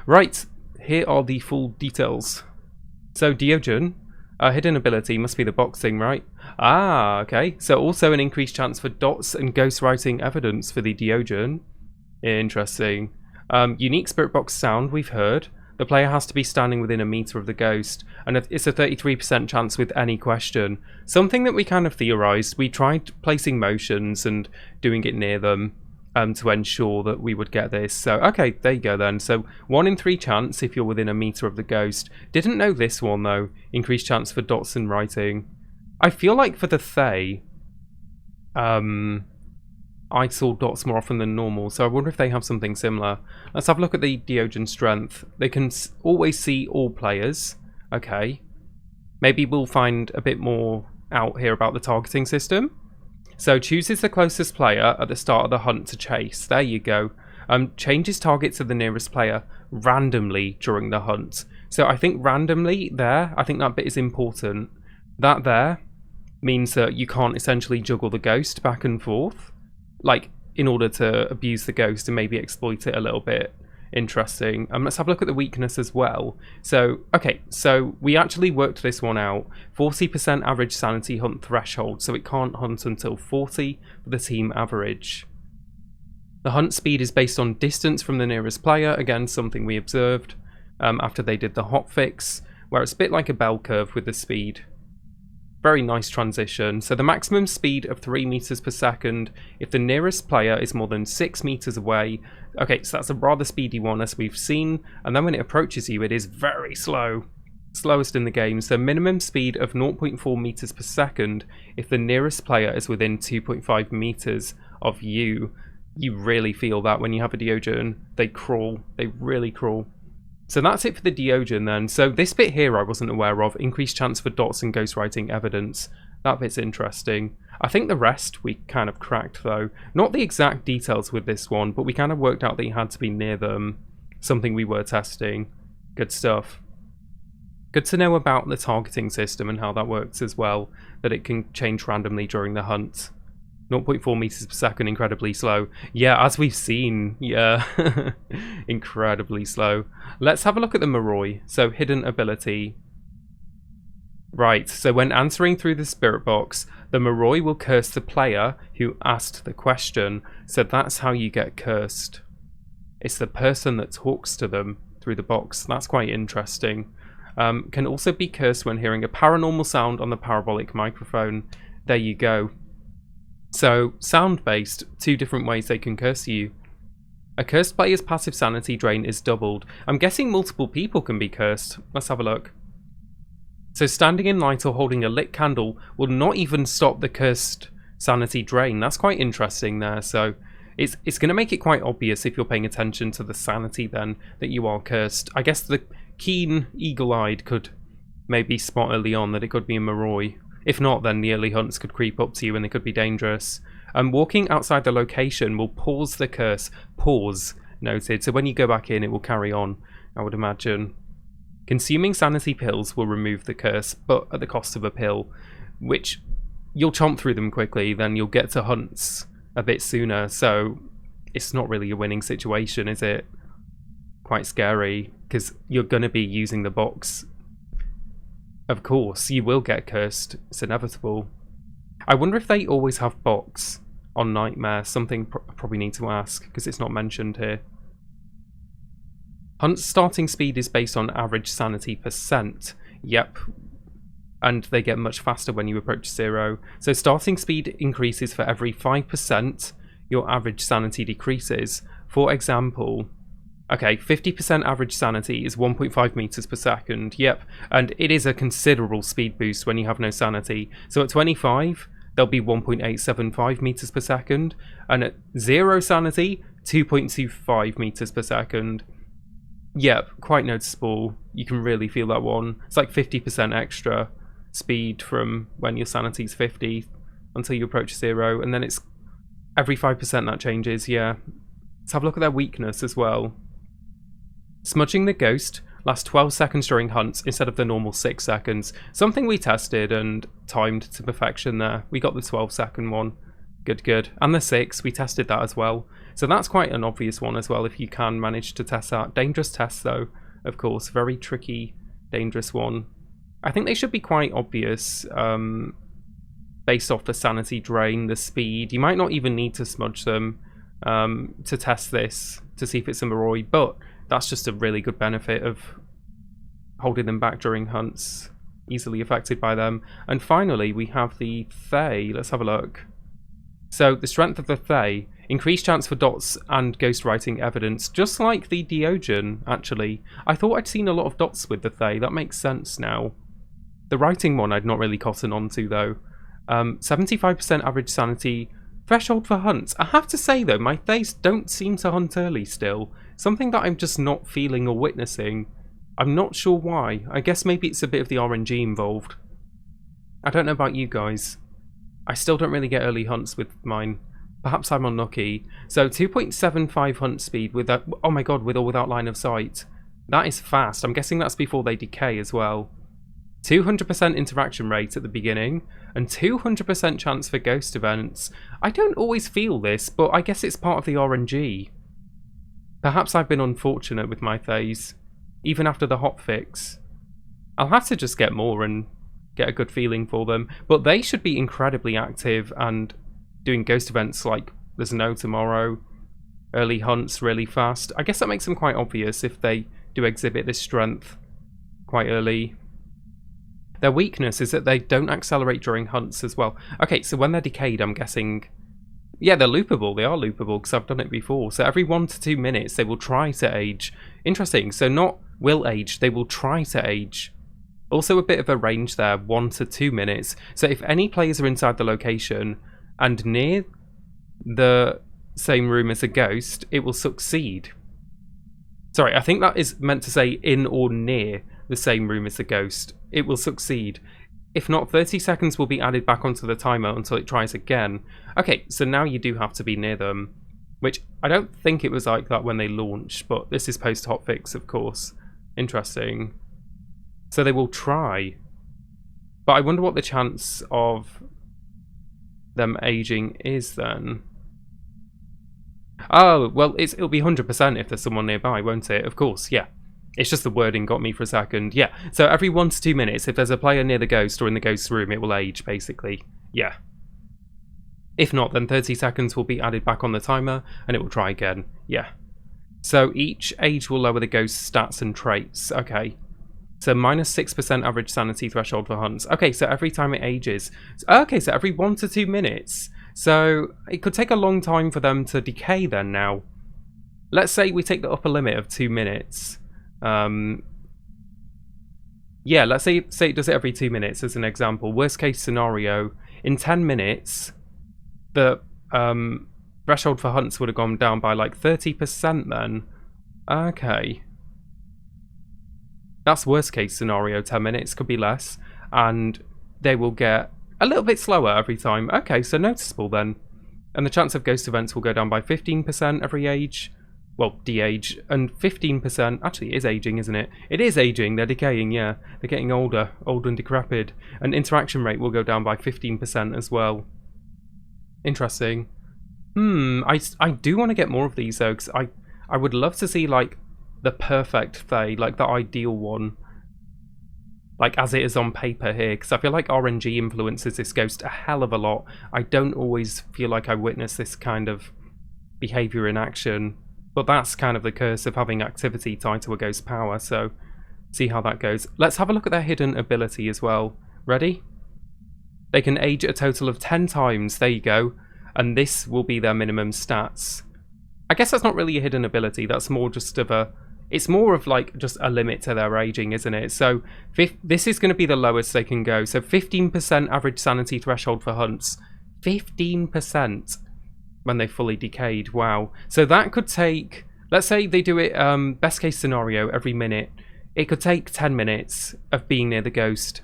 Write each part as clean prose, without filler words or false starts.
Right, here are the full details. So Deogen, hidden ability must be the boxing, right? Ah, okay. So also an increased chance for dots and ghostwriting evidence for the Deogen. Interesting. Unique spirit box sound, we've heard. The player has to be standing within a meter of the ghost, and it's a 33% chance with any question. Something that we kind of theorised. We tried placing motions and doing it near them to ensure that we would get this. So, okay, there you go then. So, 1 in 3 chance if you're within a meter of the ghost. Didn't know this one though. Increased chance for dots and writing. I feel like for the Thaye, I saw dots more often than normal, so I wonder if they have something similar. Let's have a look at the Deogen strength. They can always see all players. Okay. Maybe we'll find a bit more out here about the targeting system. So chooses the closest player at the start of the hunt to chase. There you go. Changes target to the nearest player randomly during the hunt. So I think randomly there, I think that bit is important. That there means that you can't essentially juggle the ghost back and forth, like in order to abuse the ghost and maybe exploit it a little bit. Interesting. Let's have a look at the weakness as well. So, okay, so we actually worked this one out. 40% average sanity hunt threshold, so it can't hunt until 40 for the team average. The hunt speed is based on distance from the nearest player, again something we observed after they did the hotfix, where it's a bit like a bell curve with the speed. Very nice transition. So the maximum speed of 3 meters per second if the nearest player is more than 6 meters away. Okay, so that's a rather speedy one as we've seen. And then when it approaches you, it is very slow. Slowest in the game. So minimum speed of 0.4 meters per second if the nearest player is within 2.5 meters of you. You really feel that when you have a Deogen. They crawl. They really crawl. So that's it for the Deogen then. So this bit here I wasn't aware of. Increased chance for dots and ghostwriting evidence. That bit's interesting. I think the rest we kind of cracked though. Not the exact details with this one, but we kind of worked out that you had to be near them. Something we were testing. Good stuff. Good to know about the targeting system and how that works as well. That it can change randomly during the hunt. 0.4 meters per second, incredibly slow. Yeah, as we've seen, yeah, incredibly slow. Let's have a look at the Moroi. So, hidden ability. Right, so when answering through the spirit box, the Moroi will curse the player who asked the question. So that's how you get cursed. It's the person that talks to them through the box. That's quite interesting. Can also be cursed when hearing a paranormal sound on the parabolic microphone. There you go. So, sound-based, 2 different ways they can curse you. A cursed player's passive sanity drain is doubled. I'm guessing multiple people can be cursed. Let's have a look. So, standing in light or holding a lit candle will not even stop the cursed sanity drain. That's quite interesting there. So, it's going to make it quite obvious if you're paying attention to the sanity then that you are cursed. I guess the keen eagle-eyed could maybe spot early on that it could be a Moroi. If not, then the early hunts could creep up to you and they could be dangerous. Walking outside the location will pause the curse. Pause, noted. So when you go back in, it will carry on, I would imagine. Consuming sanity pills will remove the curse, but at the cost of a pill, which you'll chomp through them quickly, then you'll get to hunts a bit sooner. So it's not really a winning situation, is it? Quite scary, because you're going to be using the box. Of course, you will get cursed. It's inevitable. I wonder if they always have box on Nightmare. Something I probably need to ask, because it's not mentioned here. Hunt's starting speed is based on average sanity percent. Yep. And they get much faster when you approach 0. So starting speed increases for every 5%. Your average sanity decreases. For example... Okay, 50% average sanity is 1.5 meters per second. Yep, and it is a considerable speed boost when you have no sanity. So at 25, there'll be 1.875 meters per second, and at 0 sanity, 2.25 meters per second. Yep, quite noticeable. You can really feel that one. It's like 50% extra speed from when your sanity's 50 until you approach 0, and then it's every 5% that changes, yeah. Let's have a look at their weakness as well. Smudging the ghost lasts 12 seconds during hunts instead of the normal 6 seconds. Something we tested and timed to perfection there. We got the 12-second one. Good, good. And the 6, we tested that as well. So that's quite an obvious one as well, if you can manage to test that. Dangerous test, though, of course. Very tricky, dangerous one. I think they should be quite obvious, based off the sanity drain, the speed. You might not even need to smudge them to test this, to see if it's a Moroi, but that's just a really good benefit of holding them back during hunts, easily affected by them. And finally, we have the Thaye. Let's have a look. So, the strength of the Thaye, increased chance for dots and ghostwriting evidence, just like the Deogen, actually. I thought I'd seen a lot of dots with the Thaye, that makes sense now. The writing one I'd not really cottoned onto, though. 75% average sanity, threshold for hunts. I have to say, though, my Thays don't seem to hunt early still. Something that I'm just not feeling or witnessing. I'm not sure why. I guess maybe it's a bit of the RNG involved. I don't know about you guys. I still don't really get early hunts with mine. Perhaps I'm unlucky. So 2.75 hunt speed with that. Oh my god, with or without line of sight. That is fast. I'm guessing that's before they decay as well. 200% interaction rate at the beginning, and 200% chance for ghost events. I don't always feel this, but I guess it's part of the RNG. Perhaps I've been unfortunate with my Thays, even after the hotfix. I'll have to just get more and get a good feeling for them, but they should be incredibly active and doing ghost events like there's no tomorrow. Early hunts really fast. I guess that makes them quite obvious if they do exhibit this strength quite early. Their weakness is that they don't accelerate during hunts as well. Okay, so when they're decayed, I'm guessing... Yeah, they're loopable. They are loopable because I've done it before. So every 1 to 2 minutes, they will try to age. Interesting. So not will age, they will try to age. Also a bit of a range there, 1 to 2 minutes. So if any players are inside the location and near the same room as a ghost, it will succeed. Sorry, I think that is meant to say in or near the same room as the ghost. It will succeed. If not, 30 seconds will be added back onto the timer until it tries again. Okay, so now you do have to be near them, which I don't think it was like that when they launched, but this is post-hotfix, of course. Interesting. So they will try. But I wonder what the chance of them aging is then. Oh, well, it'll be 100% if there's someone nearby, won't it? Of course, yeah. It's just the wording got me for a second. Yeah, so every 1 to 2 minutes, if there's a player near the ghost or in the ghost's room, it will age, basically. Yeah. If not, then 30 seconds will be added back on the timer, and it will try again. Yeah. So each age will lower the ghost's stats and traits. Okay. So minus 6% average sanity threshold for hunts. Okay, so every time it ages. Okay, so every 1 to 2 minutes. So it could take a long time for them to decay then now. Let's say we take the upper limit of 2 minutes. Yeah, let's say it does it every 2 minutes as an example. Worst case scenario, in 10 minutes, the threshold for hunts would have gone down by like 30% then. Okay. That's worst case scenario, 10 minutes, could be less. And they will get a little bit slower every time. Okay, so noticeable then. And the chance of ghost events will go down by 15% every age. Well, de-age, and 15%, actually it is aging, isn't it? It is aging, they're decaying, yeah. They're getting older and decrepit. And interaction rate will go down by 15% as well. Interesting. I do want to get more of these though, because I would love to see, like, the perfect Thaye, like the ideal one. Like, as it is on paper here, because I feel like RNG influences this ghost a hell of a lot. I don't always feel like I witness this kind of behaviour in action. But that's kind of the curse of having activity tied to a ghost's power, so see how that goes. Let's have a look at their hidden ability as well. Ready? They can age a total of 10 times, there you go, and this will be their minimum stats. I guess that's not really a hidden ability, that's more just of a... It's more of like just a limit to their aging, isn't it? So this is going to be the lowest they can go. So 15% average sanity threshold for hunts. 15%. When they fully decayed, wow. So that could take, let's say they do it best case scenario every minute. It could take 10 minutes of being near the ghost.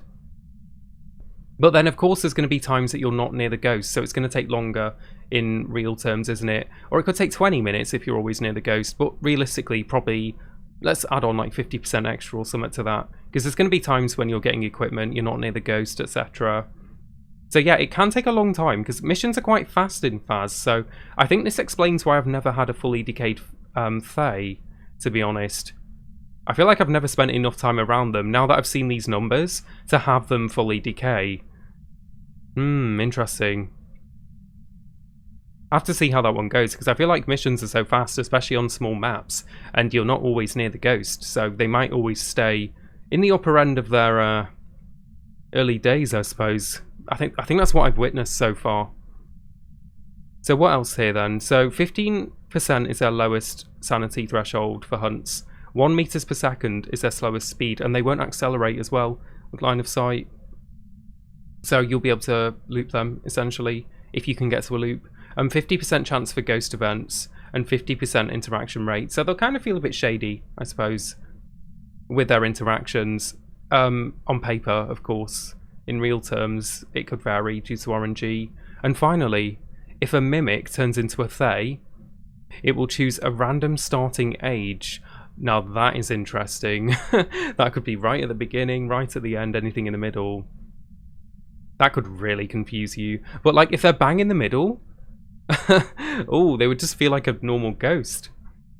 But then of course there's going to be times that you're not near the ghost, so it's going to take longer in real terms, isn't it? Or it could take 20 minutes if you're always near the ghost, but realistically probably, let's add on like 50% extra or something to that. Because there's going to be times when you're getting equipment, you're not near the ghost, etc. So yeah, it can take a long time, because missions are quite fast in Phas, so I think this explains why I've never had a fully decayed Thaye, to be honest. I feel like I've never spent enough time around them, now that I've seen these numbers, to have them fully decay. Interesting. I have to see how that one goes, because I feel like missions are so fast, especially on small maps, and you're not always near the ghost, so they might always stay in the upper end of their early days, I suppose. I think that's what I've witnessed so far. So what else here then? So 15% is their lowest sanity threshold for hunts. 1 meters per second is their slowest speed, and they won't accelerate as well with line of sight. So you'll be able to loop them, essentially, if you can get to a loop. 50% chance for ghost events, and 50% interaction rate. So they'll kind of feel a bit shady, I suppose, with their interactions. On paper, of course. In real terms, it could vary due to RNG. And finally, if a mimic turns into a Thaye, it will choose a random starting age. Now that is interesting. That could be right at the beginning, right at the end, anything in the middle. That could really confuse you. But like, if they're bang in the middle, oh, they would just feel like a normal ghost.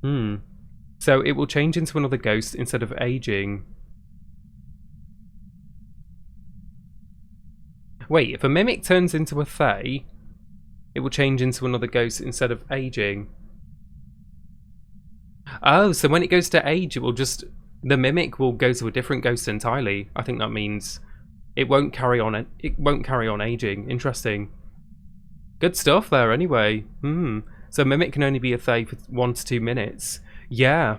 So it will change into another ghost instead of aging. Wait, if a mimic turns into a Thaye, it will change into another ghost instead of aging. Oh, so when it goes to age, it will just... the mimic will go to a different ghost entirely. I think that means it won't carry on. It won't carry on aging. Interesting. Good stuff there, anyway. So mimic can only be a Thaye for 1 to 2 minutes. Yeah.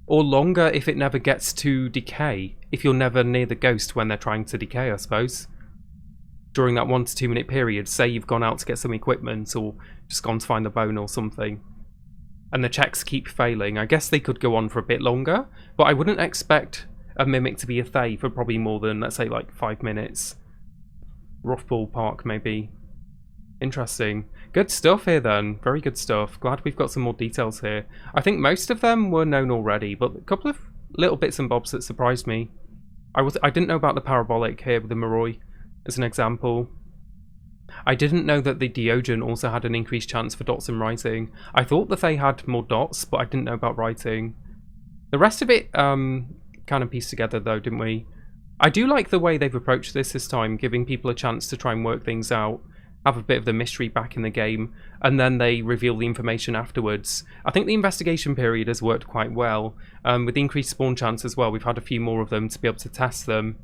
Or longer if it never gets to decay. If you're never near the ghost when they're trying to decay, I suppose. During that 1 to 2 minute period, say you've gone out to get some equipment or just gone to find the bone or something, and the checks keep failing, I guess they could go on for a bit longer, but I wouldn't expect a mimic to be a Thaye for probably more than, let's say, like 5 minutes. Rough ballpark, maybe. Interesting. Good stuff here then. Very good stuff. Glad we've got some more details here. I think most of them were known already, but a couple of little bits and bobs that surprised me. I didn't know about the parabolic here with the Moroi, as an example. I didn't know that the Deogen also had an increased chance for dots and writing. I thought that they had more dots, but I didn't know about writing. The rest of it kind of pieced together though, didn't we? I do like the way they've approached this time, giving people a chance to try and work things out, have a bit of the mystery back in the game, and then they reveal the information afterwards. I think the investigation period has worked quite well. With the increased spawn chance as well, we've had a few more of them to be able to test them,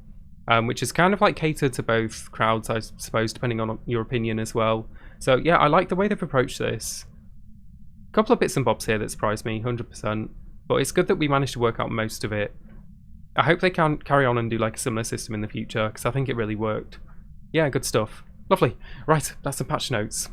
which is kind of like catered to both crowds, I suppose, depending on your opinion as well. So yeah, I like the way they've approached this. A couple of bits and bobs here that surprised me, 100%. But it's good that we managed to work out most of it. I hope they can carry on and do like a similar system in the future, because I think it really worked. Yeah, good stuff. Lovely. Right, that's the patch notes.